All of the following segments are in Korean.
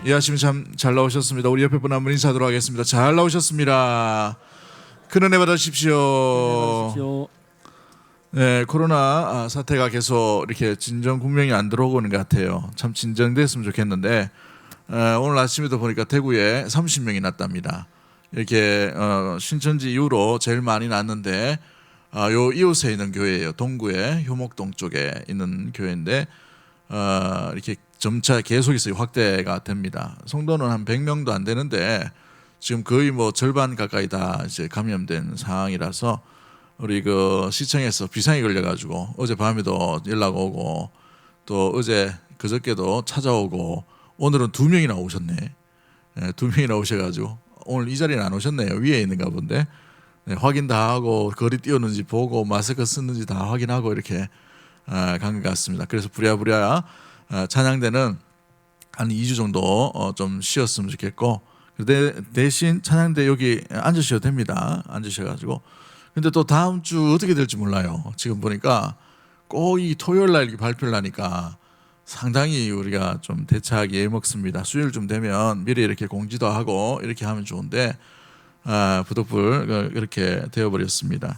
이 아침 참 잘 나오셨습니다. 우리 옆에 분 한 분 인사하도록 하겠습니다. 잘 나오셨습니다. 큰 은혜 받으십시오. 받으십시오. 네, 코로나 사태가 계속 이렇게 진정 국면이 안 들어오고 있는 것 같아요. 참 진정됐으면 좋겠는데 오늘 아침에도 보니까 대구에 30명이 났답니다. 이렇게 신천지 이후로 제일 많이 났는데 요 이웃에 있는 교회예요. 동구에 효목동 쪽에 있는 교회인데 이렇게 점차 계속해서 확대가 됩니다. 성도는 한 100명도 안 되는데 지금 거의 뭐 절반 가까이 다 이제 감염된 상황이라서 우리 그 시청에서 비상이 걸려가지고 어제 밤에도 연락 오고 또 어제 그저께도 찾아오고 오늘은 2명이나 오셨네. 네, 2명이나 오셔가지고 오늘 이 자리는 안 오셨네요. 위에 있는가 본데 네, 확인 다 하고 거리 띄우는지 보고 마스크 쓰는지 다 확인하고 이렇게 간 것 같습니다. 그래서 부랴부랴 찬양대는 한 2주 정도 좀 쉬었으면 좋겠고 대신 찬양대 여기 앉으셔도 됩니다. 앉으셔가지고 근데 또 다음 주 어떻게 될지 몰라요. 지금 보니까 꼭 이 토요일 날 이렇게 발표를 하니까 상당히 우리가 좀 대처하기 애먹습니다. 수요일쯤 되면 미리 이렇게 공지도 하고 이렇게 하면 좋은데 부득불 그렇게 되어버렸습니다.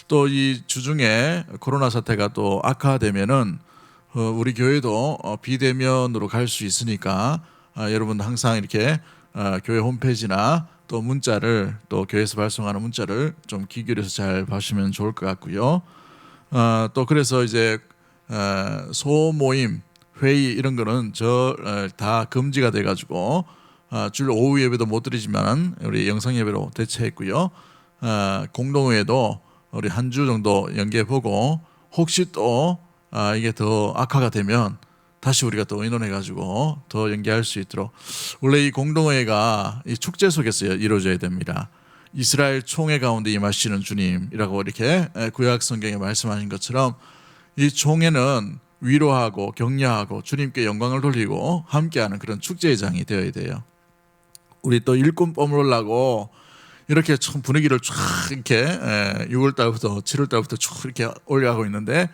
또 이 주중에 코로나 사태가 또 악화되면은 우리 교회도 비대면으로 갈 수 있으니까 여러분 항상 이렇게 교회 홈페이지나 또 문자를 또 교회에서 발송하는 문자를 좀 귀 기울여서 잘 봐주시면 좋을 것 같고요. 또 그래서 이제 소모임 회의 이런 거는 다 금지가 돼가지고 주일 오후 예배도 못 드리지만 우리 영상 예배로 대체했고요. 공동회도 우리 한 주 정도 연기해 보고 혹시 또 이게 더 악화가 되면 다시 우리가 또 의논해가지고 더 연기할 수 있도록 원래 이 공동회가 이 축제 속에서 이루어져야 됩니다. 이스라엘 총회 가운데 임하시는 주님이라고 이렇게 구약 성경에 말씀하신 것처럼 이 총회는 위로하고 격려하고 주님께 영광을 돌리고 함께하는 그런 축제의 장이 되어야 돼요. 우리 또 일꾼 뽐으려고 이렇게 참 분위기를 쫙 이렇게 6월달부터 7월달부터 쭉 이렇게 올려가고 있는데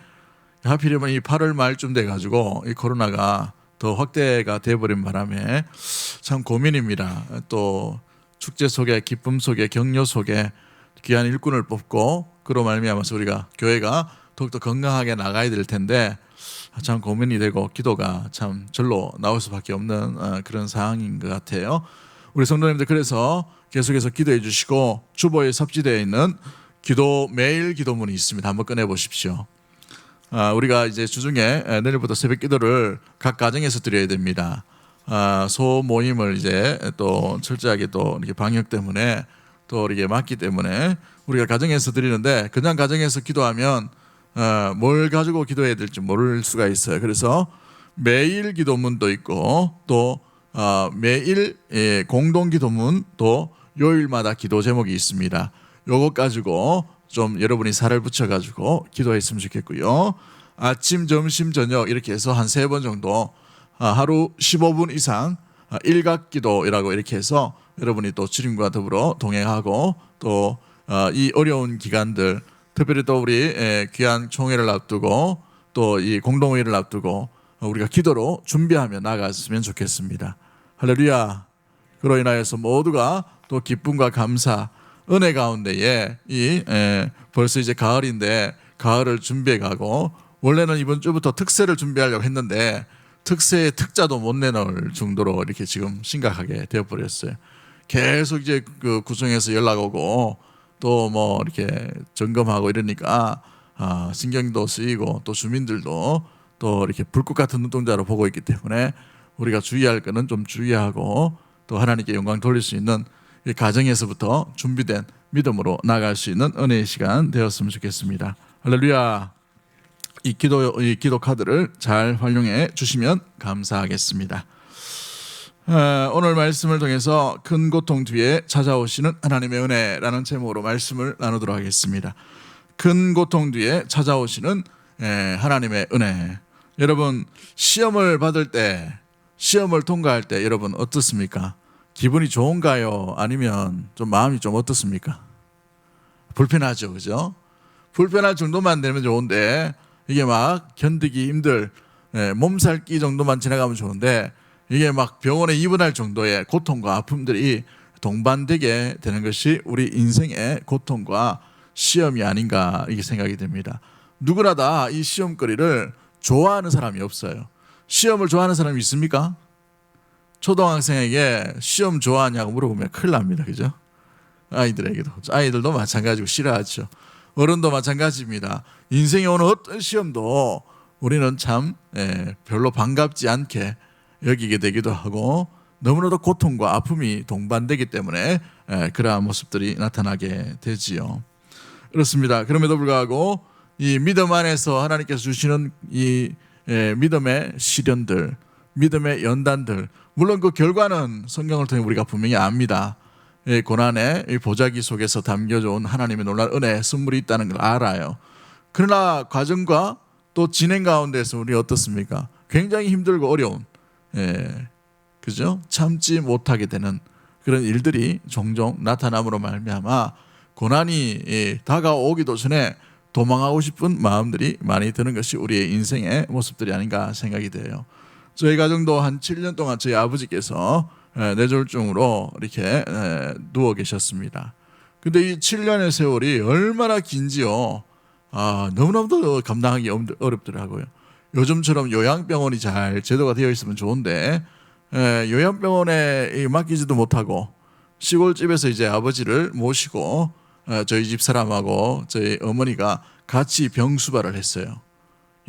하필이면 이 8월 말쯤 돼가지고 이 코로나가 더 확대가 돼버린 바람에 참 고민입니다. 또 축제 속에 기쁨 속에 격려 속에 귀한 일꾼을 뽑고 그로 말미암아서 우리가 교회가 더욱더 건강하게 나가야 될 텐데 참 고민이 되고 기도가 참 절로 나올 수밖에 없는 그런 상황인 것 같아요. 우리 성도님들 그래서 계속해서 기도해 주시고 주보에 섭지되어 있는 매일 기도문이 있습니다. 한번 꺼내 보십시오. 우리가 이제 주중에 내일부터 새벽 기도를 각 가정에서 드려야 됩니다. 소모임을 이제 또 철저하게 또 이렇게 방역 때문에 또 이렇게 막기 때문에 우리가 가정에서 드리는데 그냥 가정에서 기도하면 뭘 가지고 기도해야 될지 모를 수가 있어요. 그래서 매일 기도문도 있고 또 매일 공동 기도문 또 요일마다 기도 제목이 있습니다. 요것 가지고 좀 여러분이 살을 붙여가지고 기도했으면 좋겠고요. 아침, 점심, 저녁 이렇게 해서 한 3번 정도 하루 15분 이상 일각기도라고 이렇게 해서 여러분이 또 주님과 더불어 동행하고 또 이 어려운 기간들 특별히 또 우리 귀한 총회를 앞두고 또 이 공동회의를 앞두고 우리가 기도로 준비하며 나갔으면 좋겠습니다. 할렐루야. 그로 인하여서 모두가 또 기쁨과 감사 은혜 가운데에 벌써 이제 가을인데 가을을 준비해 가고 원래는 이번 주부터 특세를 준비하려고 했는데 특세의 특자도 못 내놓을 정도로 이렇게 지금 심각하게 되어버렸어요. 계속 이제 그 구청에서 연락 오고 또 뭐 이렇게 점검하고 이러니까 신경도 쓰이고 또 주민들도 또 이렇게 불꽃 같은 눈동자로 보고 있기 때문에 우리가 주의할 거는 좀 주의하고 또 하나님께 영광 돌릴 수 있는 이 가정에서부터 준비된 믿음으로 나갈 수 있는 은혜의 시간 되었으면 좋겠습니다. 할렐루야. 이 기도 카드를 잘 활용해 주시면 감사하겠습니다. 오늘 말씀을 통해서 큰 고통 뒤에 찾아오시는 하나님의 은혜라는 제목으로 말씀을 나누도록 하겠습니다. 큰 고통 뒤에 찾아오시는 하나님의 은혜. 여러분 시험을 받을 때 시험을 통과할 때 여러분 어떻습니까? 기분이 좋은가요? 아니면 좀 마음이 좀 어떻습니까? 불편하죠, 그죠? 불편할 정도만 되면 좋은데 이게 막 견디기 힘들 몸살기 정도만 지나가면 좋은데 이게 막 병원에 입원할 정도의 고통과 아픔들이 동반되게 되는 것이 우리 인생의 고통과 시험이 아닌가 이렇게 생각이 됩니다. 누구나 다 이 시험거리를 좋아하는 사람이 없어요. 시험을 좋아하는 사람이 있습니까? 초등학생에게 시험 좋아하냐고 물어보면 큰일 납니다. 그죠? 아이들도 마찬가지고 싫어하죠. 어른도 마찬가지입니다. 인생에 오는 어떤 시험도 우리는 참 별로 반갑지 않게 여기게 되기도 하고 너무나도 고통과 아픔이 동반되기 때문에 그러한 모습들이 나타나게 되지요. 그렇습니다. 그럼에도 불구하고 이 믿음 안에서 하나님께서 주시는 이 믿음의 시련들, 믿음의 연단들, 물론 그 결과는 성경을 통해 우리가 분명히 압니다. 고난의 보자기 속에서 담겨져 온 하나님의 놀라운 은혜의 선물이 있다는 걸 알아요. 그러나 과정과 또 진행 가운데서 우리 어떻습니까? 굉장히 힘들고 어려운, 그죠? 참지 못하게 되는 그런 일들이 종종 나타남으로 말미암아 고난이 다가오기도 전에 도망하고 싶은 마음들이 많이 드는 것이 우리의 인생의 모습들이 아닌가 생각이 돼요. 저희 가정도 한 7년 동안 저희 아버지께서 뇌졸중으로 이렇게 누워 계셨습니다. 근데 이 7년의 세월이 얼마나 긴지요. 너무나도 감당하기 어렵더라고요. 요즘처럼 요양병원이 잘 제도가 되어 있으면 좋은데 요양병원에 맡기지도 못하고 시골집에서 이제 아버지를 모시고 저희 집 사람하고 저희 어머니가 같이 병수발을 했어요.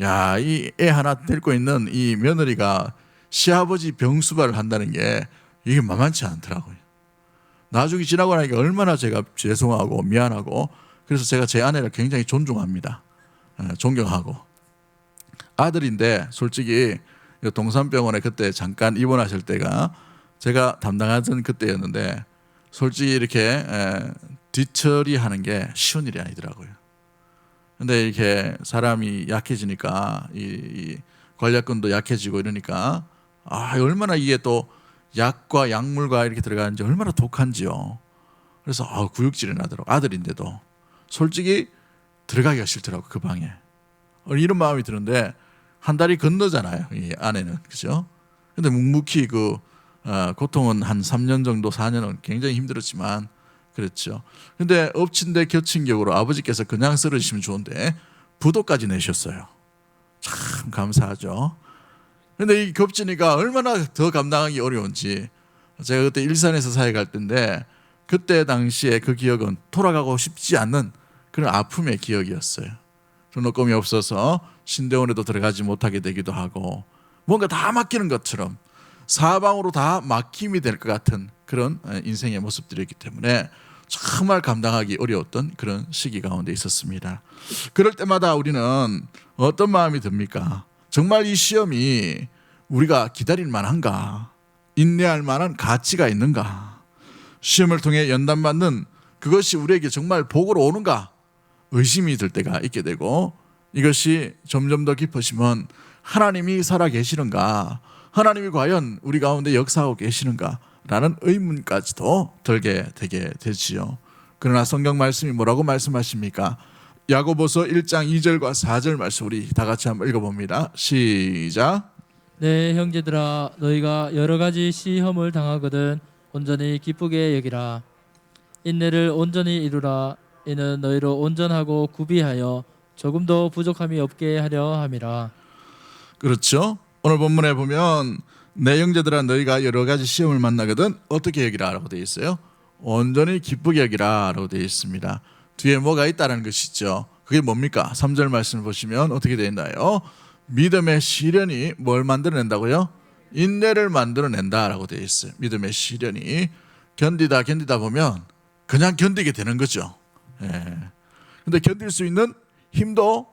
야, 이 애 하나 데리고 있는 이 며느리가 시아버지 병수발을 한다는 게 이게 만만치 않더라고요. 나중에 지나고 나니까 얼마나 제가 죄송하고 미안하고 그래서 제가 제 아내를 굉장히 존중합니다. 존경하고. 아들인데 솔직히 동산병원에 그때 잠깐 입원하실 때가 제가 담당하던 그때였는데 솔직히 이렇게 뒤처리하는 게 쉬운 일이 아니더라고요. 근데 이렇게 사람이 약해지니까 이 관략근도 약해지고 이러니까 얼마나 이게 또 약과 약물과 이렇게 들어가는지 얼마나 독한지요. 그래서 구역질이 나더라고. 아들인데도 솔직히 들어가기가 싫더라고 그 방에. 이런 마음이 드는데 한 달이 건너잖아요. 이 아내는 그죠? 근데 묵묵히 그 고통은 한 3년 정도 4년은 굉장히 힘들었지만 그렇죠. 근데 엎친 데 겹친 격으로 아버지께서 그냥 쓰러지시면 좋은데 부도까지 내셨어요. 참 감사하죠. 근데 이 겹치니까 얼마나 더 감당하기 어려운지 제가 그때 일산에서 사회 갈 때인데 그때 당시에 그 기억은 돌아가고 싶지 않는 그런 아픔의 기억이었어요. 등록금이 없어서 신대원에도 들어가지 못하게 되기도 하고 뭔가 다 맡기는 것처럼 사방으로 다 막힘이 될 것 같은 그런 인생의 모습들이었기 때문에 정말 감당하기 어려웠던 그런 시기 가운데 있었습니다. 그럴 때마다 우리는 어떤 마음이 듭니까? 정말 이 시험이 우리가 기다릴 만한가? 인내할 만한 가치가 있는가? 시험을 통해 연단받는 그것이 우리에게 정말 복으로 오는가? 의심이 들 때가 있게 되고 이것이 점점 더 깊어지면 하나님이 살아 계시는가? 하나님이 과연 우리 가운데 역사하고 계시는가? 라는 의문까지도 들게 되게 되지요. 그러나 성경 말씀이 뭐라고 말씀하십니까? 야고보서 1장 2절과 4절 말씀 우리 다 같이 한번 읽어봅니다. 시작. 네, 형제들아, 너희가 여러 가지 시험을 당하거든 온전히 기쁘게 여기라. 인내를 온전히 이루라. 이는 너희로 온전하고 구비하여 조금도 부족함이 없게 하려 함이라. 그렇죠. 오늘 본문에 보면 내 형제들아 너희가 여러 가지 시험을 만나거든 어떻게 여기라 라고 되어 있어요? 온전히 기쁘게 여기라 라고 되어 있습니다. 뒤에 뭐가 있다는 것이죠. 그게 뭡니까? 3절 말씀을 보시면 어떻게 되어 있나요? 믿음의 시련이 뭘 만들어낸다고요? 인내를 만들어낸다 라고 되어 있어요. 믿음의 시련이 견디다 보면 그냥 견디게 되는 거죠. 근데 견딜 수 있는 힘도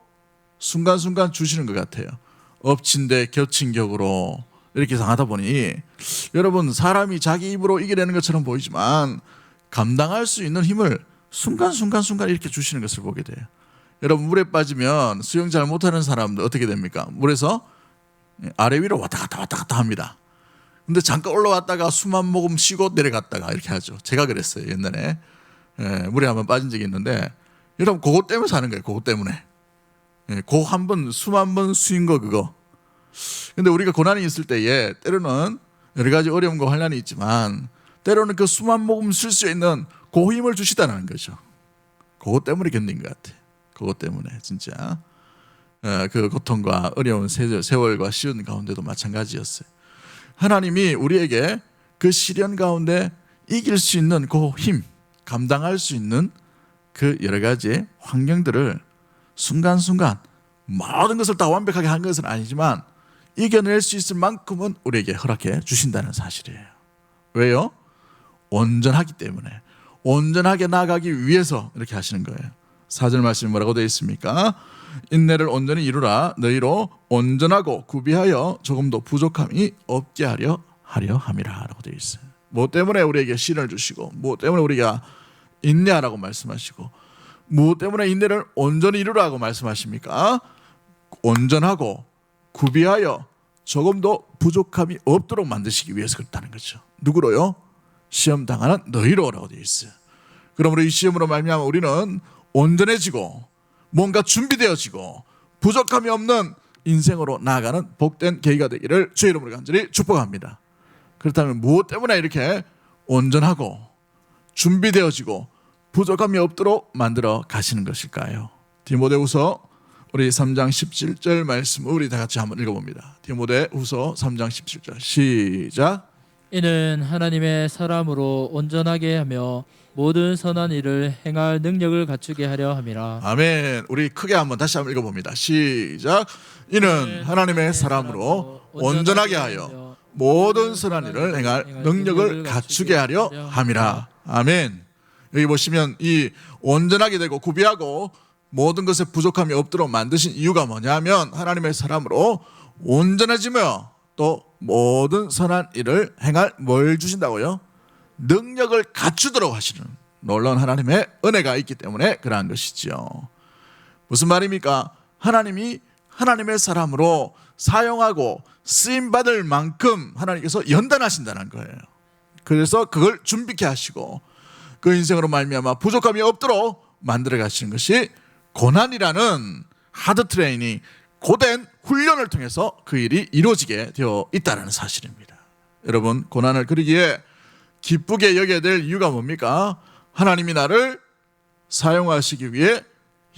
순간순간 주시는 것 같아요. 엎친 데 겹친 격으로 이렇게 당하다 보니 여러분 사람이 자기 입으로 이겨내는 것처럼 보이지만 감당할 수 있는 힘을 순간순간 이렇게 주시는 것을 보게 돼요. 여러분 물에 빠지면 수영 잘 못하는 사람들 어떻게 됩니까? 물에서 아래 위로 왔다 갔다 합니다. 근데 잠깐 올라왔다가 숨 한 모금 쉬고 내려갔다가 이렇게 하죠. 제가 그랬어요 옛날에. 물에 한번 빠진 적이 있는데 여러분 그것 때문에 사는 거예요. 그것 때문에. 그 한 번 숨 한 번 쉬인 거 그거. 근데 우리가 고난이 있을 때에 때로는 여러 가지 어려움과 환난이 있지만 때로는 그 숨 한 모금 쉴 수 있는 그 힘을 주시다는 거죠. 그것 때문에 견딘 것 같아요. 그것 때문에 진짜 그 고통과 어려운 세월과 시련 가운데도 마찬가지였어요. 하나님이 우리에게 그 시련 가운데 이길 수 있는 그 힘, 감당할 수 있는 그 여러 가지 환경들을 순간순간 모든 것을 다 완벽하게 한 것은 아니지만 이겨낼 수 있을 만큼은 우리에게 허락해 주신다는 사실이에요. 왜요? 온전하기 때문에, 온전하게 나아가기 위해서 이렇게 하시는 거예요. 4절 말씀이 뭐라고 되어 있습니까? 인내를 온전히 이루라. 너희로 온전하고 구비하여 조금도 부족함이 없게 하려 함이라 라고 되어 있어요. 뭐 때문에 우리에게 시련을 주시고, 뭐 때문에 우리가 인내하라고 말씀하시고, 뭐 때문에 인내를 온전히 이루라고 말씀하십니까? 온전하고 구비하여 조금도 부족함이 없도록 만드시기 위해서 그렇다는 거죠. 누구로요? 시험 당하는 너희로라고 되어 있어요. 그러므로 이 시험으로 말미암아 우리는 온전해지고 뭔가 준비되어지고 부족함이 없는 인생으로 나아가는 복된 계기가 되기를 주의 이름으로 간절히 축복합니다. 그렇다면 무엇 때문에 이렇게 온전하고 준비되어지고 부족함이 없도록 만들어 가시는 것일까요? 디모데후서 우리 3장 17절 말씀 우리 다 같이 한번 읽어봅니다. 디모데후서 3장 17절 시작. 이는 하나님의 사람으로 온전하게 하며 모든 선한 일을 행할 능력을 갖추게 하려 함이라. 아멘. 우리 크게 한번 다시 한번 읽어봅니다. 시작. 이는 하나님의 사람으로 온전하게 하여 모든 선한 일을 행할 능력을 갖추게 하려 함이라. 아멘. 여기 보시면 이 온전하게 되고 구비하고 모든 것에 부족함이 없도록 만드신 이유가 뭐냐면 하나님의 사람으로 온전해지며 또 모든 선한 일을 행할 뭘 주신다고요? 능력을 갖추도록 하시는 놀라운 하나님의 은혜가 있기 때문에 그러한 것이죠. 무슨 말입니까? 하나님이 하나님의 사람으로 사용하고 쓰임받을 만큼 하나님께서 연단하신다는 거예요. 그래서 그걸 준비케 하시고 그 인생으로 말미암아 부족함이 없도록 만들어 가시는 것이 고난이라는 하드 트레이닝, 고된 훈련을 통해서 그 일이 이루어지게 되어 있다는 사실입니다. 여러분, 고난을 그러기에 기쁘게 여겨야 될 이유가 뭡니까? 하나님이 나를 사용하시기 위해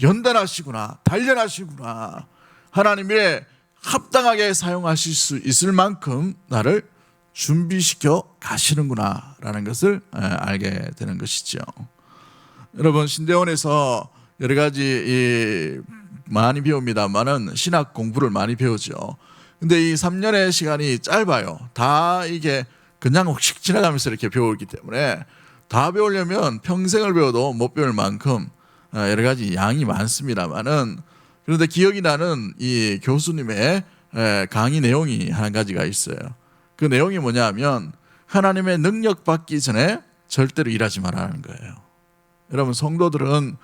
연단하시구나, 단련하시구나, 하나님의 합당하게 사용하실 수 있을 만큼 나를 준비시켜 가시는구나 라는 것을 알게 되는 것이죠. 여러분, 신대원에서 여러 가지 많이 배웁니다만은 신학 공부를 많이 배우죠. 근데 이 3년의 시간이 짧아요. 다 이게 그냥 혹시 지나가면서 이렇게 배우기 때문에 다 배우려면 평생을 배워도 못 배울 만큼 여러 가지 양이 많습니다만은, 그런데 기억이 나는 이 교수님의 강의 내용이 한 가지가 있어요. 그 내용이 뭐냐면 하나님의 능력 받기 전에 절대로 일하지 말라는 거예요. 여러분, 성도들은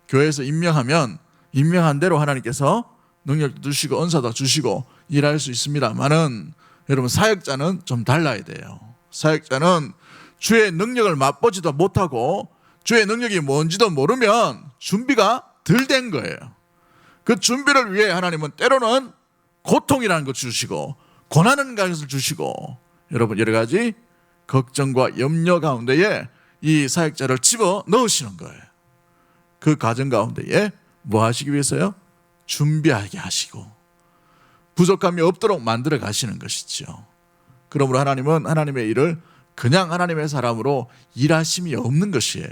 교회에서 임명하면 임명한 대로 하나님께서 능력도 주시고 은사도 주시고 일할 수 있습니다만은, 여러분, 사역자는 좀 달라야 돼요. 사역자는 주의 능력을 맛보지도 못하고 주의 능력이 뭔지도 모르면 준비가 덜 된 거예요. 그 준비를 위해 하나님은 때로는 고통이라는 것 주시고 고난이라는 것을 주시고, 여러분, 여러 가지 걱정과 염려 가운데에 이 사역자를 집어 넣으시는 거예요. 그 과정 가운데에 뭐 하시기 위해서요? 준비하게 하시고 부족함이 없도록 만들어 가시는 것이죠. 그러므로 하나님은 하나님의 일을 그냥 하나님의 사람으로 일하심이 없는 것이에요.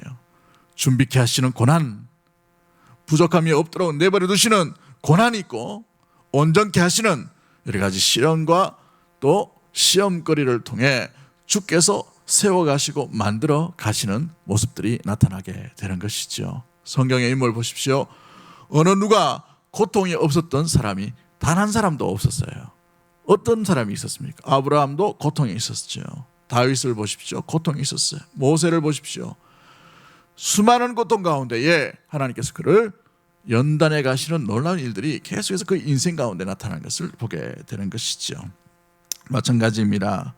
준비케 하시는 고난, 부족함이 없도록 내버려 두시는 고난이 있고, 온전케 하시는 여러 가지 시련과 또 시험거리를 통해 주께서 세워가시고 만들어 가시는 모습들이 나타나게 되는 것이죠. 성경의 인물 보십시오. 어느 누가 고통이 없었던 사람이 단 한 사람도 없었어요. 어떤 사람이 있었습니까? 아브라함도 고통이 있었죠. 다윗을 보십시오. 고통이 있었어요. 모세를 보십시오. 수많은 고통 가운데에 하나님께서 그를 연단해 가시는 놀라운 일들이 계속해서 그 인생 가운데 나타나는 것을 보게 되는 것이죠. 마찬가지입니다.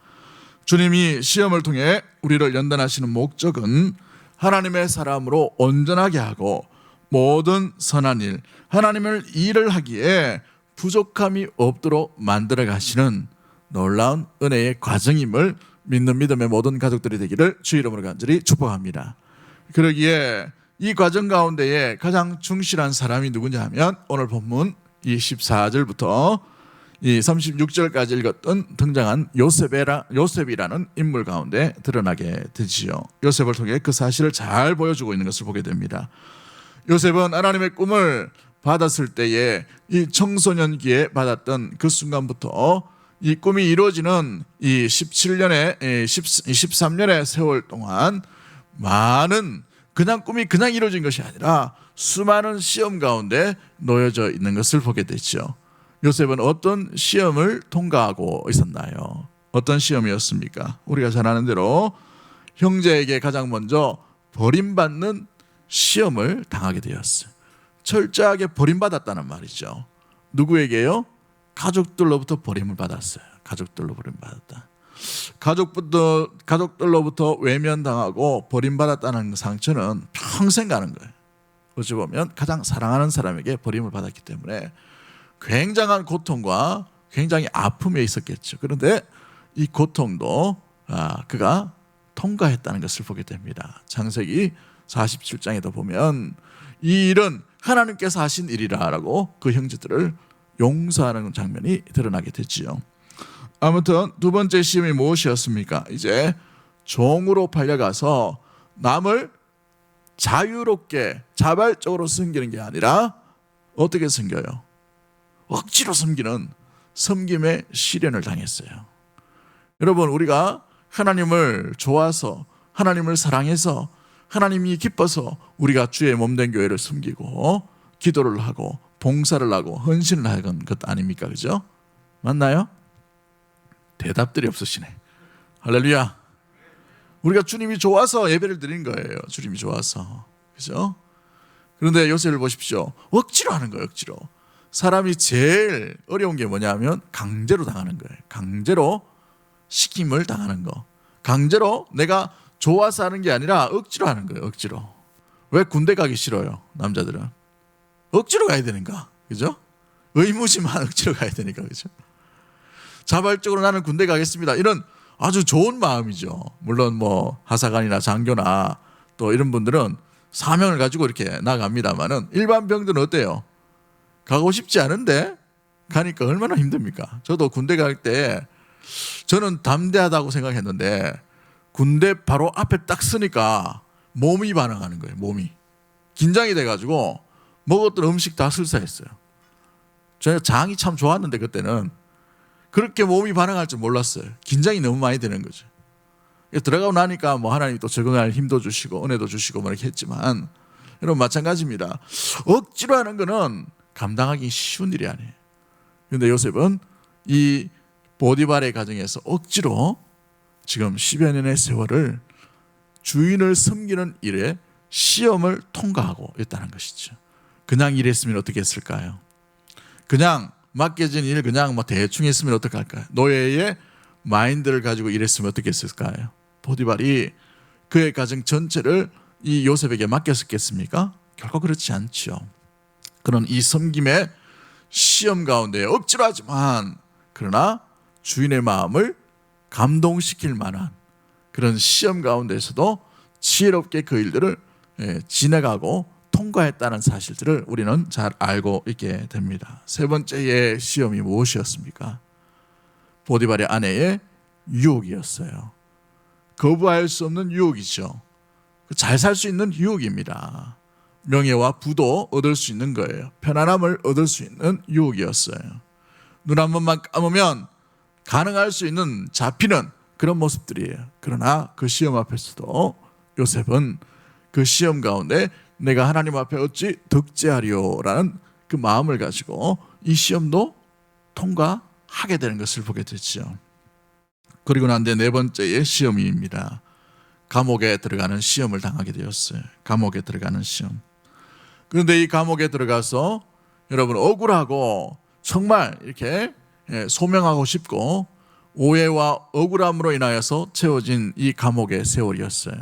주님이 시험을 통해 우리를 연단하시는 목적은 하나님의 사람으로 온전하게 하고 모든 선한 일, 하나님을 일을 하기에 부족함이 없도록 만들어 가시는 놀라운 은혜의 과정임을 믿는 믿음의 모든 가족들이 되기를 주 이름으로 간절히 축복합니다. 그러기에 이 과정 가운데에 가장 충실한 사람이 누구냐 하면 오늘 본문 이 14절부터 이 36절까지 읽었던 등장한 요셉이라는 인물 가운데 드러나게 되지요. 요셉을 통해 그 사실을 잘 보여주고 있는 것을 보게 됩니다. 요셉은 하나님의 꿈을 받았을 때에 이 청소년기에 받았던 그 순간부터 이 꿈이 이루어지는 이 13년의 세월 동안 많은 그냥 꿈이 그냥 이루어진 것이 아니라 수많은 시험 가운데 놓여져 있는 것을 보게 되죠. 요셉은 어떤 시험을 통과하고 있었나요? 어떤 시험이었습니까? 우리가 잘 아는 대로 형제에게 가장 먼저 버림받는 시험을 당하게 되었어요. 철저하게 버림받았다는 말이죠. 누구에게요? 가족들로부터 버림을 받았어요. 가족들로 버림받았다. 가족들로부터 외면당하고 버림받았다는 상처는 평생 가는 거예요. 어찌 보면 가장 사랑하는 사람에게 버림을 받았기 때문에 굉장한 고통과 굉장히 아픔에 있었겠죠. 그런데 이 고통도 그가 통과했다는 것을 보게 됩니다. 창세기 47장에도 보면 이 일은 하나님께서 하신 일이라고 그 형제들을 용서하는 장면이 드러나게 됐지요. 아무튼 두 번째 시험이 무엇이었습니까? 이제 종으로 팔려가서 남을 자유롭게 자발적으로 섬기는 게 아니라 어떻게 섬겨요? 억지로 섬기는 섬김의 시련을 당했어요. 여러분, 우리가 하나님을 좋아서 하나님을 사랑해서 하나님이 기뻐서 우리가 주의 몸된 교회를 섬기고 기도를 하고 봉사를 하고 헌신을 하는 것 아닙니까? 그죠? 맞나요? 대답들이 없으시네. 할렐루야. 우리가 주님이 좋아서 예배를 드린 거예요. 주님이 좋아서. 그죠? 그런데 요셉을 보십시오. 억지로 하는 거예요. 억지로. 사람이 제일 어려운 게 뭐냐면 강제로 당하는 거예요. 강제로 시킴을 당하는 거. 강제로 내가 좋아서 하는 게 아니라 억지로 하는 거예요. 억지로. 왜 군대 가기 싫어요? 남자들은. 억지로 가야 되는가? 그죠? 의무지만 억지로 가야 되니까. 그죠? 자발적으로 나는 군대 가겠습니다. 이런 아주 좋은 마음이죠. 물론 뭐 하사관이나 장교나 또 이런 분들은 사명을 가지고 이렇게 나갑니다만은 일반 병들은 어때요? 가고 싶지 않은데 가니까 얼마나 힘듭니까? 저도 군대 갈 때 저는 담대하다고 생각했는데 군대 바로 앞에 딱 서니까 몸이 반응하는 거예요. 몸이. 긴장이 돼가지고 먹었던 음식 다 설사했어요. 제가 장이 참 좋았는데 그때는 그렇게 몸이 반응할 줄 몰랐어요. 긴장이 너무 많이 되는 거죠. 들어가고 나니까 뭐 하나님이 또 적응할 힘도 주시고 은혜도 주시고 뭐 이렇게 했지만 여러분 마찬가지입니다. 억지로 하는 거는 감당하기 쉬운 일이 아니에요. 그런데 요셉은 이 보디발의 가정에서 억지로 지금 10여 년의 세월을 주인을 섬기는 일에 시험을 통과하고 있다는 것이죠. 그냥 일했으면 어떻게 했을까요? 그냥 맡겨진 일 그냥 뭐 대충 했으면 어떡할까요? 노예의 마인드를 가지고 일했으면 어떻게 했을까요? 보디발이 그의 가정 전체를 이 요셉에게 맡겼었겠습니까? 결코 그렇지 않죠. 그런 이 섬김의 시험 가운데 억지로 하지만 그러나 주인의 마음을 감동시킬 만한 그런 시험 가운데서도 지혜롭게 그 일들을 지나가고 통과했다는 사실들을 우리는 잘 알고 있게 됩니다. 세 번째의 시험이 무엇이었습니까? 보디발의 아내의 유혹이었어요. 거부할 수 없는 유혹이죠. 잘 살 수 있는 유혹입니다. 명예와 부도 얻을 수 있는 거예요. 편안함을 얻을 수 있는 유혹이었어요. 눈 한 번만 감으면 가능할 수 있는 잡히는 그런 모습들이에요. 그러나 그 시험 앞에서도 요셉은 그 시험 가운데 내가 하나님 앞에 어찌 득제하리오라는 그 마음을 가지고 이 시험도 통과하게 되는 것을 보게 되죠. 그리고 난 뒤에 네 번째의 시험입니다. 감옥에 들어가는 시험을 당하게 되었어요. 감옥에 들어가는 시험. 그런데 이 감옥에 들어가서 여러분 억울하고 정말 이렇게 소명하고 싶고 오해와 억울함으로 인하여서 채워진 이 감옥의 세월이었어요.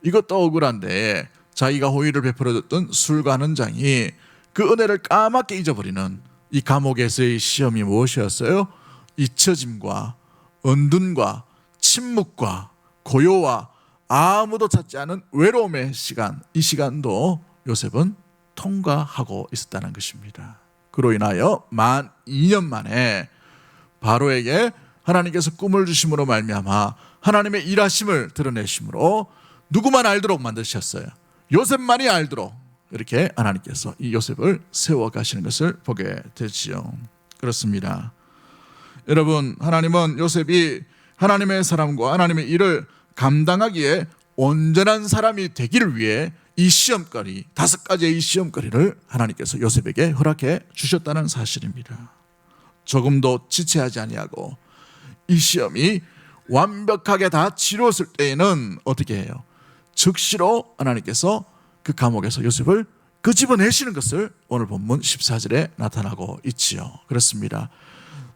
이것도 억울한데 자기가 호의를 베풀어줬던 술관원 장이 그 은혜를 까맣게 잊어버리는 이 감옥에서의 시험이 무엇이었어요? 잊혀짐과 은둔과 침묵과 고요와 아무도 찾지 않은 외로움의 시간, 이 시간도 요셉은 통과하고 있었다는 것입니다. 그로 인하여 만 2년 만에 바로에게 하나님께서 꿈을 주심으로 말미암아 하나님의 일하심을 드러내심으로 누구만 알도록 만드셨어요. 요셉만이 알도록 이렇게 하나님께서 이 요셉을 세워 가시는 것을 보게 되지요. 그렇습니다. 여러분, 하나님은 요셉이 하나님의 사람과 하나님의 일을 감당하기에 온전한 사람이 되기를 위해 이 시험거리, 5가지의 이 시험거리를 하나님께서 요셉에게 허락해 주셨다는 사실입니다. 조금도 지체하지 아니하고 이 시험이 완벽하게 다 치루었을 때에는 어떻게 해요? 즉시로 하나님께서 그 감옥에서 요셉을 끄집어내시는 것을 오늘 본문 14절에 나타나고 있지요. 그렇습니다.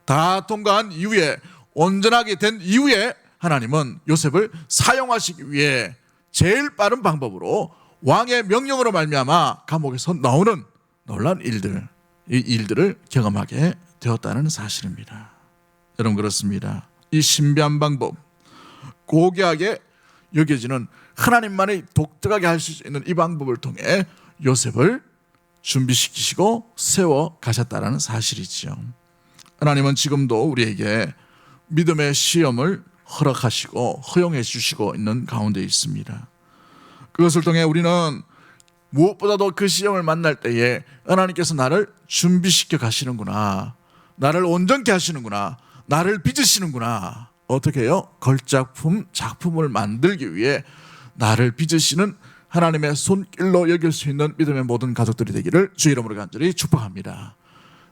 다 통과한 이후에, 온전하게 된 이후에 하나님은 요셉을 사용하시기 위해 제일 빠른 방법으로 왕의 명령으로 말미암아 감옥에서 나오는 놀라운 일들, 이 일들을 경험하게 되었다는 사실입니다. 여러분, 그렇습니다. 이 신비한 방법, 고귀하게 여겨지는 하나님만이 독특하게 할 수 있는 이 방법을 통해 요셉을 준비시키시고 세워 가셨다는 사실이지요. 하나님은 지금도 우리에게 믿음의 시험을 허락하시고 허용해 주시고 있는 가운데 있습니다. 그것을 통해 우리는 무엇보다도 그 시험을 만날 때에 하나님께서 나를 준비시켜 가시는구나, 나를 온전케 하시는구나, 나를 빚으시는구나. 어떻게 해요? 걸작품, 작품을 만들기 위해 나를 빚으시는 하나님의 손길로 여길 수 있는 믿음의 모든 가족들이 되기를 주의 이름으로 간절히 축복합니다.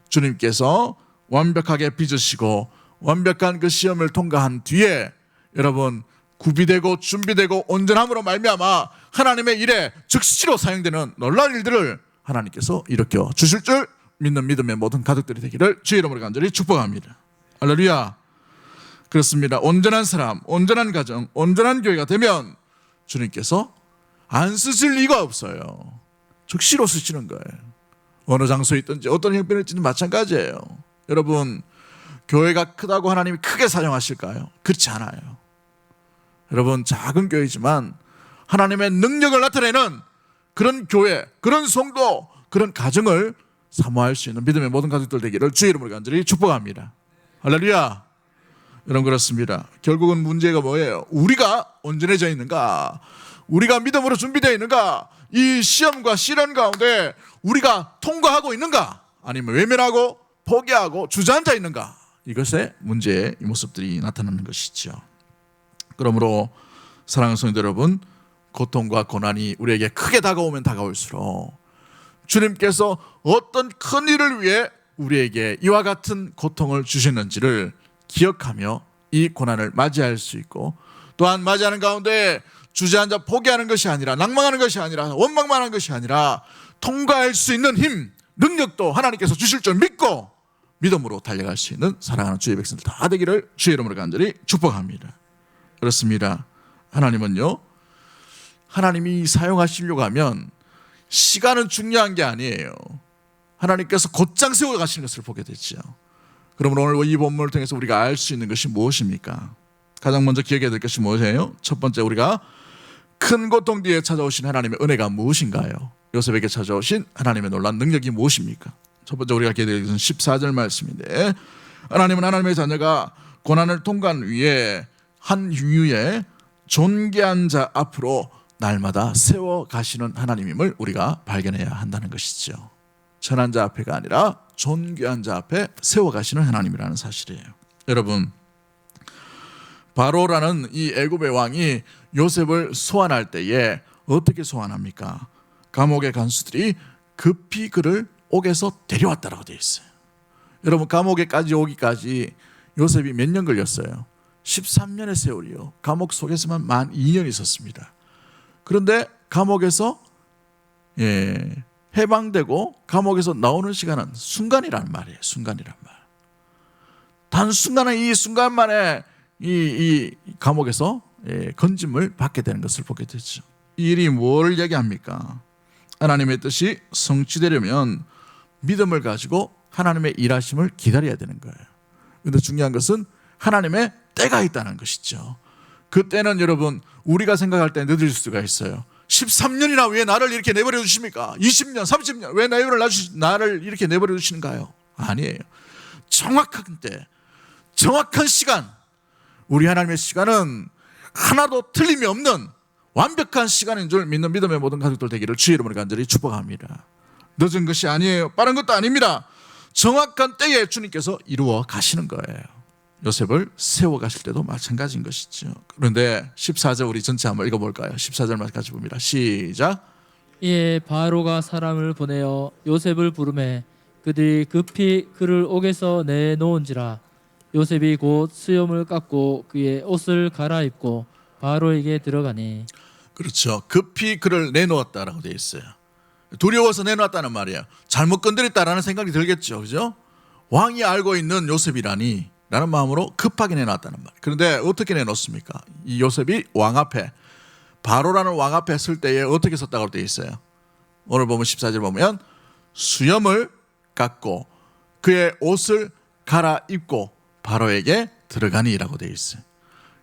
주님께서 완벽하게 빚으시고 완벽한 그 시험을 통과한 뒤에 여러분, 구비되고 준비되고 온전함으로 말미암아 하나님의 일에 즉시로 사용되는 놀라운 일들을 하나님께서 일으켜 주실 줄 믿는 믿음의 모든 가족들이 되기를 주의 이름으로 간절히 축복합니다. 할렐루야. 그렇습니다. 온전한 사람, 온전한 가정, 온전한 교회가 되면 주님께서 안 쓰실 리가 없어요. 즉시로 쓰시는 거예요. 어느 장소에 있든지 어떤 형편에 있든지 마찬가지예요. 여러분, 교회가 크다고 하나님이 크게 사용하실까요? 그렇지 않아요. 여러분, 작은 교회지만 하나님의 능력을 나타내는 그런 교회, 그런 성도, 그런 가정을 사모할 수 있는 믿음의 모든 가족들 되기를 주의 이름으로 간절히 축복합니다. 할렐루야. 여러분, 그렇습니다. 결국은 문제가 뭐예요? 우리가 온전해져 있는가? 우리가 믿음으로 준비되어 있는가? 이 시험과 시련 가운데 우리가 통과하고 있는가? 아니면 외면하고 포기하고 주저앉아 있는가? 이것의 문제의 이 모습들이 나타나는 것이죠. 그러므로 사랑하는 성도 여러분, 고통과 고난이 우리에게 크게 다가오면 다가올수록 주님께서 어떤 큰 일을 위해 우리에게 이와 같은 고통을 주셨는지를 기억하며 이 고난을 맞이할 수 있고, 또한 맞이하는 가운데 주저앉아 포기하는 것이 아니라, 낭망하는 것이 아니라, 원망만 하는 것이 아니라 통과할 수 있는 힘, 능력도 하나님께서 주실 줄 믿고 믿음으로 달려갈 수 있는 사랑하는 주의 백성들 다 되기를 주의 이름으로 간절히 축복합니다. 그렇습니다. 하나님은요, 하나님이 사용하시려고 하면 시간은 중요한 게 아니에요. 하나님께서 곧장 세워 가시는 것을 보게 되죠. 그러므로 오늘 이 본문을 통해서 우리가 알 수 있는 것이 무엇입니까? 가장 먼저 기억해야 될 것이 무엇이에요? 첫 번째, 우리가 큰 고통 뒤에 찾아오신 하나님의 은혜가 무엇인가요? 요셉에게 찾아오신 하나님의 놀라운 능력이 무엇입니까? 첫 번째 우리가 기억해야 될 것은 14절 말씀인데, 하나님은 하나님의 자녀가 고난을 통과한 위에 한 이후에 존귀한 자 앞으로 날마다 세워 가시는 하나님임을 우리가 발견해야 한다는 것이죠. 천한 자 앞에가 아니라 존귀한 자 앞에 세워 가시는 하나님이라는 사실이에요. 여러분, 바로라는 이 애굽의 왕이 요셉을 소환할 때에 어떻게 소환합니까? 감옥의 간수들이 급히 그를 옥에서 데려왔다라고 되어 있어요. 여러분, 감옥에까지 오기까지 요셉이 몇 년 걸렸어요? 13년의 세월이요. 감옥 속에서만 만 2년 있었습니다. 그런데 감옥에서 해방되고 감옥에서 나오는 시간은 순간이란 말이에요. 순간이란 말. 단순간에 이 순간 만에 이 감옥에서 건짐을 받게 되는 것을 보게 되죠. 이 일이 뭘 얘기합니까? 하나님의 뜻이 성취되려면 믿음을 가지고 하나님의 일하심을 기다려야 되는 거예요. 그런데 중요한 것은 하나님의 때가 있다는 것이죠. 그 때는 여러분 우리가 생각할 때 늦을 수가 있어요. 13년이나 왜 나를 이렇게 내버려 두십니까? 20년, 30년 왜 나를 이렇게 내버려 두시는가요? 아니에요. 정확한 때, 정확한 시간, 우리 하나님의 시간은 하나도 틀림이 없는 완벽한 시간인 줄 믿는 믿음의 모든 가족들 되기를 주의 이름으로 간절히 축복합니다. 늦은 것이 아니에요. 빠른 것도 아닙니다. 정확한 때에 주님께서 이루어 가시는 거예요. 요셉을 세워 가실 때도 마찬가지인 것이죠. 그런데 14절 우리 전체 한번 읽어볼까요? 14절만 같이 봅니다. 시작. 이에 바로가 사람을 보내어 요셉을 부르매 그들이 급히 그를 옥에서 내놓은지라. 요셉이 곧 수염을 깎고 그의 옷을 갈아입고 바로에게 들어가니. 그렇죠. 급히 그를 내놓았다라고 되어 있어요. 두려워서 내놓았다는 말이에요. 잘못 건드렸다라는 생각이 들겠죠. 그죠? 왕이 알고 있는 요셉이라니 라는 마음으로 급하게 내놨다는 말. 그런데 어떻게 내놓습니까? 이 요셉이 왕 앞에, 바로라는 왕 앞에 설 때에 어떻게 섰다고 되어 있어요? 오늘 보면 14절 보면 수염을 깎고 그의 옷을 갈아입고 바로에게 들어가니라고 되어 있어요.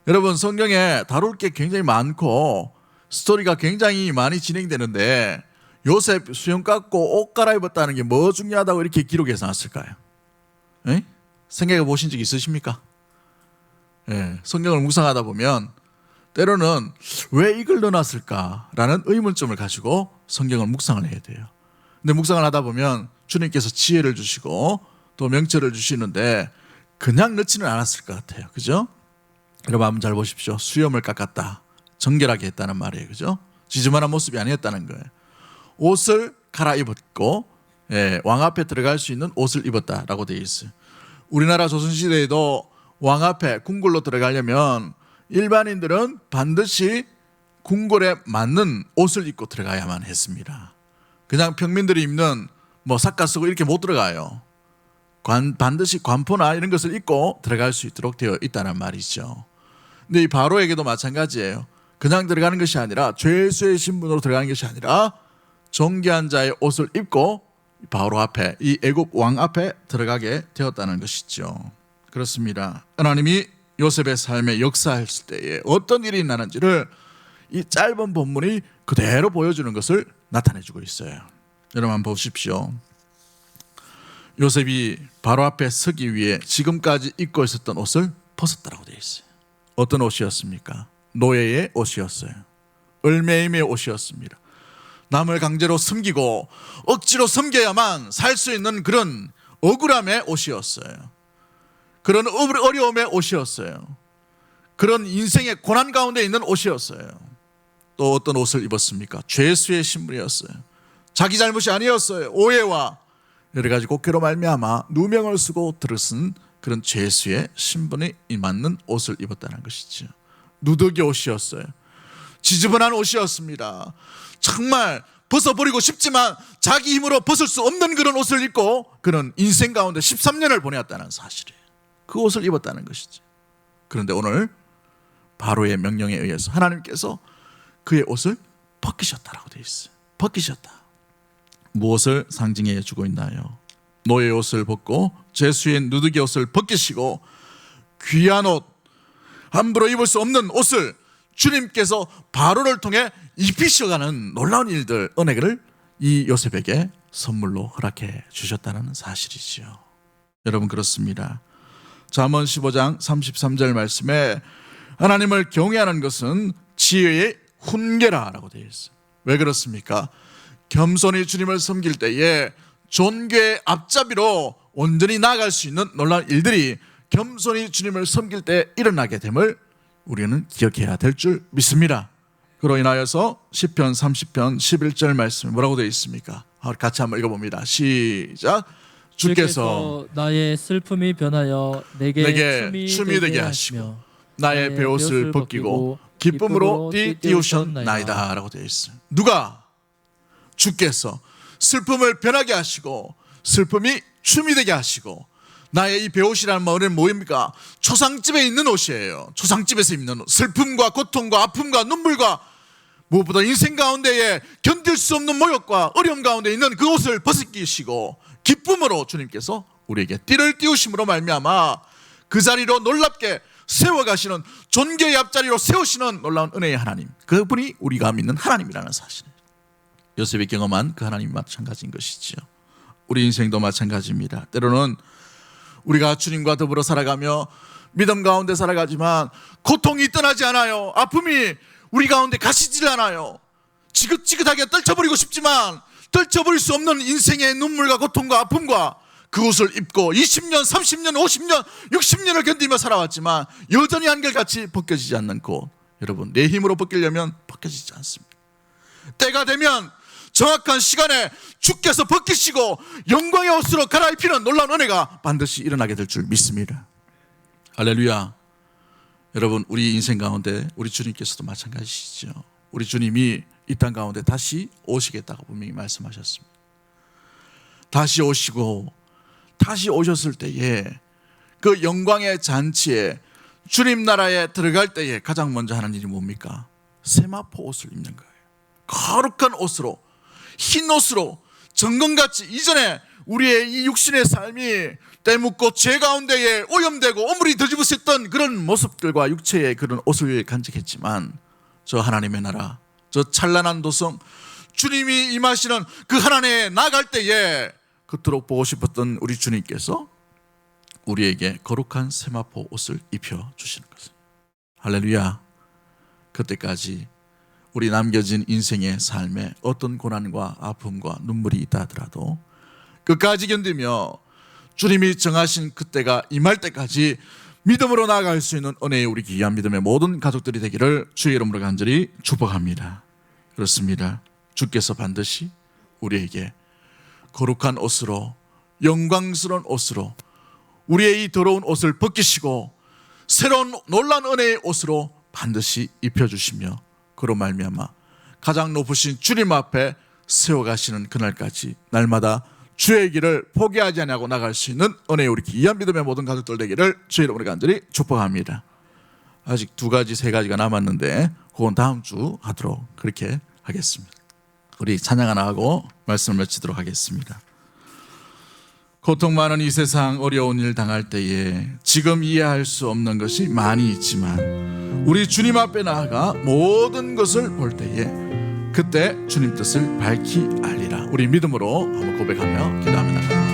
여러분 성경에 다룰 게 굉장히 많고 스토리가 굉장히 많이 진행되는데 요셉 수염 깎고 옷 갈아입었다는 게 뭐 중요하다고 이렇게 기록해서 놨을까요? 에? 생각해 보신 적 있으십니까? 예, 성경을 묵상하다 보면 때로는 왜 이걸 넣어놨을까라는 의문점을 가지고 성경을 묵상을 해야 돼요. 근데 묵상을 하다 보면 주님께서 지혜를 주시고 또 명철을 주시는데 그냥 넣지는 않았을 것 같아요. 그죠? 여러분 한번 잘 보십시오. 수염을 깎았다. 정결하게 했다는 말이에요. 그죠? 지저분한 모습이 아니었다는 거예요. 옷을 갈아입었고 왕 앞에 들어갈 수 있는 옷을 입었다라고 되어 있어요. 우리나라 조선시대에도 왕 앞에 궁궐로 들어가려면 일반인들은 반드시 궁궐에 맞는 옷을 입고 들어가야만 했습니다. 그냥 평민들이 입는 뭐 삿가 쓰고 이렇게 못 들어가요. 반드시 관포나 이런 것을 입고 들어갈 수 있도록 되어 있다는 말이죠. 근데 이 바로에게도 마찬가지예요. 그냥 들어가는 것이 아니라 죄수의 신분으로 들어가는 것이 아니라 정결한 자의 옷을 입고 바로 앞에 이 애굽 왕 앞에 들어가게 되었다는 것이죠. 그렇습니다. 하나님이 요셉의 삶에 역사했을 때에 어떤 일이 나는지를 이 짧은 본문이 그대로 보여주는 것을 나타내주고 있어요. 여러분 한번 보십시오. 요셉이 바로 앞에 서기 위해 지금까지 입고 있었던 옷을 벗었다라고 되어 있어요. 어떤 옷이었습니까? 노예의 옷이었어요. 을매임의 옷이었습니다. 남을 강제로 섬기고 억지로 섬겨야만 살 수 있는 그런 억울함의 옷이었어요. 그런 어려움의 옷이었어요. 그런 인생의 고난 가운데 있는 옷이었어요. 또 어떤 옷을 입었습니까? 죄수의 신분이었어요. 자기 잘못이 아니었어요. 오해와 여러 가지 곡해로 말미암아 누명을 쓰고 들어선 그런 죄수의 신분에 맞는 옷을 입었다는 것이죠. 누더기 옷이었어요. 지저분한 옷이었습니다. 정말 벗어버리고 싶지만 자기 힘으로 벗을 수 없는 그런 옷을 입고 그런 인생 가운데 13년을 보내었다는 사실이에요. 그 옷을 입었다는 것이죠. 그런데 오늘 바로의 명령에 의해서 하나님께서 그의 옷을 벗기셨다라고 되어 있어요. 벗기셨다. 무엇을 상징해 주고 있나요? 노예의 옷을 벗고 죄수의 누더기 옷을 벗기시고 귀한 옷, 함부로 입을 수 없는 옷을 주님께서 바로를 통해 입히셔가는 놀라운 일들, 은혜를 이 요셉에게 선물로 허락해 주셨다는 사실이죠. 여러분 그렇습니다. 잠언 15장 33절 말씀에 하나님을 경외하는 것은 지혜의 훈계라라고 되어 있어요. 왜 그렇습니까? 겸손히 주님을 섬길 때에 존귀의 앞잡이로 온전히 나아갈 수 있는 놀라운 일들이 겸손히 주님을 섬길 때 일어나게 됨을 우리는 기억해야 될 줄 믿습니다. 그로 인하여서 시편 30편 11절 말씀에 뭐라고 되어 있습니까? 같이 한번 읽어봅니다. 시작. 주께서 나의 슬픔이 변하여 내게 춤이 되게 하시고 나의 베옷을 벗기고 기쁨으로 띠우셨나이다 라고 되어 있어요. 누가? 주께서 슬픔을 변하게 하시고 슬픔이 춤이 되게 하시고 나의 이 베옷이라는 말은 뭐입니까? 초상집에 있는 옷이에요. 초상집에서 입는 옷. 슬픔과 고통과 아픔과 눈물과 무엇보다 인생 가운데에 견딜 수 없는 모욕과 어려움 가운데 있는 그 옷을 벗기시고 기쁨으로 주님께서 우리에게 띠를 띄우심으로 말미암아 그 자리로 놀랍게 세워가시는, 존귀의 앞자리로 세우시는 놀라운 은혜의 하나님, 그분이 우리가 믿는 하나님이라는 사실. 요셉이 경험한 그 하나님이 마찬가지인 것이지요. 우리 인생도 마찬가지입니다. 때로는 우리가 주님과 더불어 살아가며 믿음 가운데 살아가지만 고통이 떠나지 않아요. 아픔이 우리 가운데 가시질 않아요. 지긋지긋하게 떨쳐버리고 싶지만 떨쳐버릴 수 없는 인생의 눈물과 고통과 아픔과 그 옷을 입고 20년, 30년, 50년, 60년을 견디며 살아왔지만 여전히 한결같이 벗겨지지 않는 곳, 여러분, 내 힘으로 벗기려면 벗겨지지 않습니다. 때가 되면 정확한 시간에 주께서 벗기시고 영광의 옷으로 갈아입히는 놀라운 은혜가 반드시 일어나게 될 줄 믿습니다. 할렐루야. 여러분, 우리 인생 가운데 우리 주님께서도 마찬가지시죠. 우리 주님이 이 땅 가운데 다시 오시겠다고 분명히 말씀하셨습니다. 다시 오시고, 다시 오셨을 때에 그 영광의 잔치에 주님 나라에 들어갈 때에 가장 먼저 하는 일이 뭡니까? 세마포 옷을 입는 거예요. 거룩한 옷으로, 흰 옷으로, 정금같이 이전에 우리의 이 육신의 삶이 때묻고 죄 가운데에 오염되고 오물이 뒤집어졌던 그런 모습들과 육체의 그런 옷을 간직했지만, 저 하나님의 나라, 저 찬란한 도성, 주님이 임하시는 그 하나님에 나갈 때에 그토록 보고 싶었던 우리 주님께서 우리에게 거룩한 세마포 옷을 입혀주시는 것입니다. 할렐루야. 그때까지 우리 남겨진 인생의 삶에 어떤 고난과 아픔과 눈물이 있다 하더라도 끝까지 견디며 주님이 정하신 그때가 임할 때까지 믿음으로 나아갈 수 있는 은혜의 우리 귀한 믿음의 모든 가족들이 되기를 주의 이름으로 간절히 축복합니다. 그렇습니다. 주께서 반드시 우리에게 거룩한 옷으로, 영광스러운 옷으로, 우리의 이 더러운 옷을 벗기시고 새로운 놀라운 은혜의 옷으로 반드시 입혀주시며 그로 말미암아 가장 높으신 주님 앞에 세워가시는 그날까지 날마다 주의 길을 포기하지 않고 나갈 수 있는 은혜의 우리 귀한 믿음의 모든 가족들 되기를 주의 이름으로 간절히 축복합니다. 아직 2가지, 3가지가 남았는데 그건 다음 주 하도록 그렇게 하겠습니다. 우리 찬양 하나 하고 말씀을 마치도록 하겠습니다. 고통 많은 이 세상, 어려운 일 당할 때에 지금 이해할 수 없는 것이 많이 있지만 우리 주님 앞에 나아가 모든 것을 볼 때에 그때 주님 뜻을 밝히 알리라. 우리 믿음으로 한번 고백하며 기도하며 나갑니다.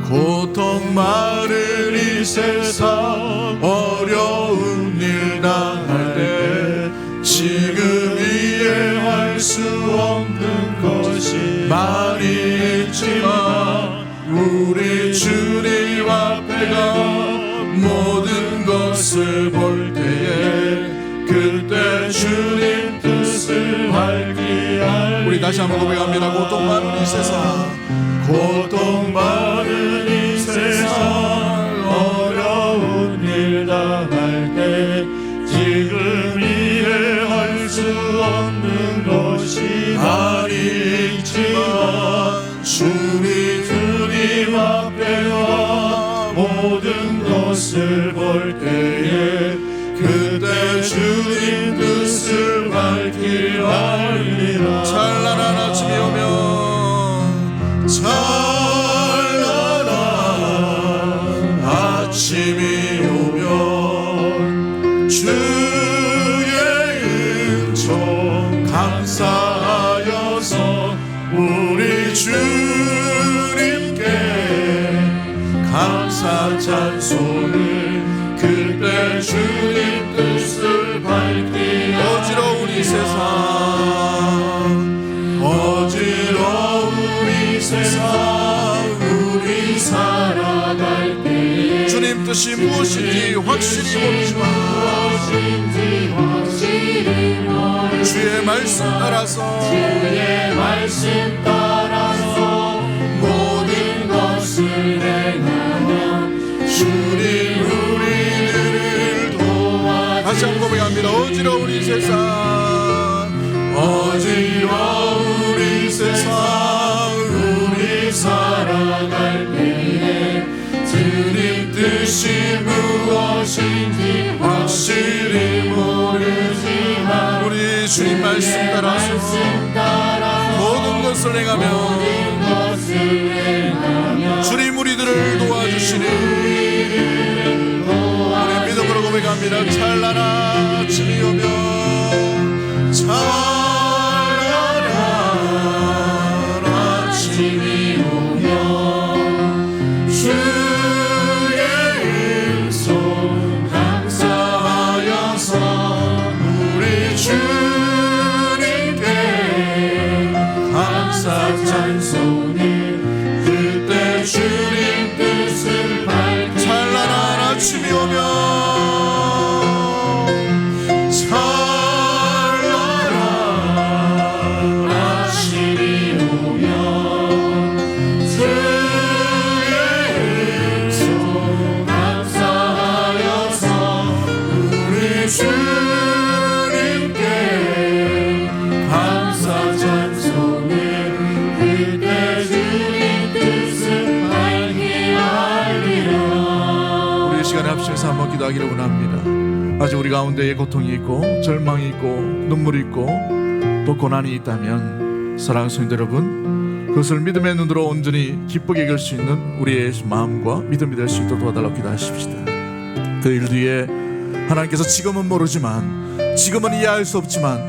고통 많은 이 세상, 어려운 일 당할 때 지금 이해할 수 없는 것이 많이 있지만 우리 주님 앞에가 모든 것을 볼 때에 그때 주님 뜻을 밝히 알리라. 우리 다시 한번 고백합니다. 고통 많은 이 세상, 고통 많은 이 세상, 어려운 일 당할 때 지금 이해할 수 없는 것이 많이 있지만 주님 앞에와 모든 것을 볼 때에 그때 주님 뜻을 밝히 알리라. 찬란한 아침이 오면, 찬란한 아침이 오면 주의 은총 감사하여서 우리 주님께 감사 찬송을 그때 주님 뜻을 밝히 어지러운 이 세상, 어지러운 이 세상 우리 살아갈 때 주님 뜻이 무엇인지 확실히 모르지만 주의 말씀 따라서 모든 것을 행하면 주님 우리들을 도와주시리. 다시 한번 고백합니다. 어지러운 이 세상, 어지러운 이 세상 우리 살아갈 때에 주님 뜻이 무엇인지 확실히 모르지만 우리 주님 말씀 따라서 모든 것을 행하며 주님 우리들 우리들을 도와주시니 우리 믿음으로 고백합니다. 찬란한 아침이 오면 찬란한 아침이 오면 주의 음성 감사하여서 우리 주님께 감사 찬송을 그때 주님 뜻을 밝히 찬란한 아침이 오면 찬란한 아침이 오면 주의 음성 감사하여서 우리 주님께 감사 찬송을 그때 주님 뜻을 밝히 알리라. 우리 이 시간에 합심해서 한번 기도하기를 원합니다. 아직 우리 가운데에 고통이 있고 절망이 있고 눈물이 있고 또 고난이 있다면 사랑하는 성도 여러분, 그것을 믿음의 눈으로 온전히 기쁘게 이길 수 있는 우리의 마음과 믿음이 될 수 있도록 도와달라고 기도하십시다. 그 일 뒤에 하나님께서 지금은 모르지만, 지금은 이해할 수 없지만,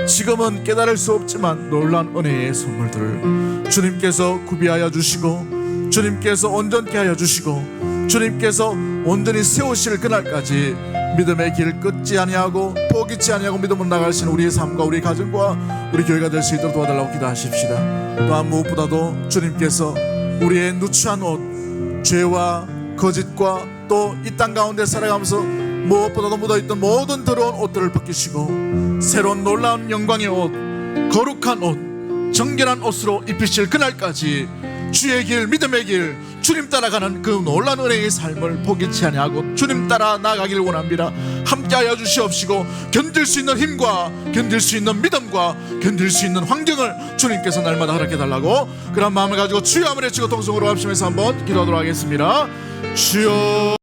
지금은 깨달을 수 없지만 놀라운 은혜의 선물들을 주님께서 구비하여 주시고, 주님께서 온전케 하여 주시고, 주님께서 온전히 세우실 그날까지 믿음의 길 끊지 아니하고 포기치 아니하고 믿음으로 나가시는 우리의 삶과 우리 가정과 우리 교회가 될 수 있도록 도와달라고 기도하십시다. 또한 무엇보다도 주님께서 우리의 누추한 옷, 죄와 거짓과 또 이 땅 가운데 살아가면서 무엇보다도 묻어있던 모든 더러운 옷들을 벗기시고 새로운 놀라운 영광의 옷, 거룩한 옷, 정결한 옷으로 입히실 그날까지 주의 길, 믿음의 길, 주님 따라가는 그 놀라운 은혜의 삶을 포기치 아니하고 주님 따라 나가길 원합니다. 함께하여 주시옵시고 견딜 수 있는 힘과 견딜 수 있는 믿음과 견딜 수 있는 환경을 주님께서 날마다 허락해달라고 그런 마음을 가지고 주여 한번 외치고 통성으로 합심해서 한번 기도하도록 하겠습니다. 주여.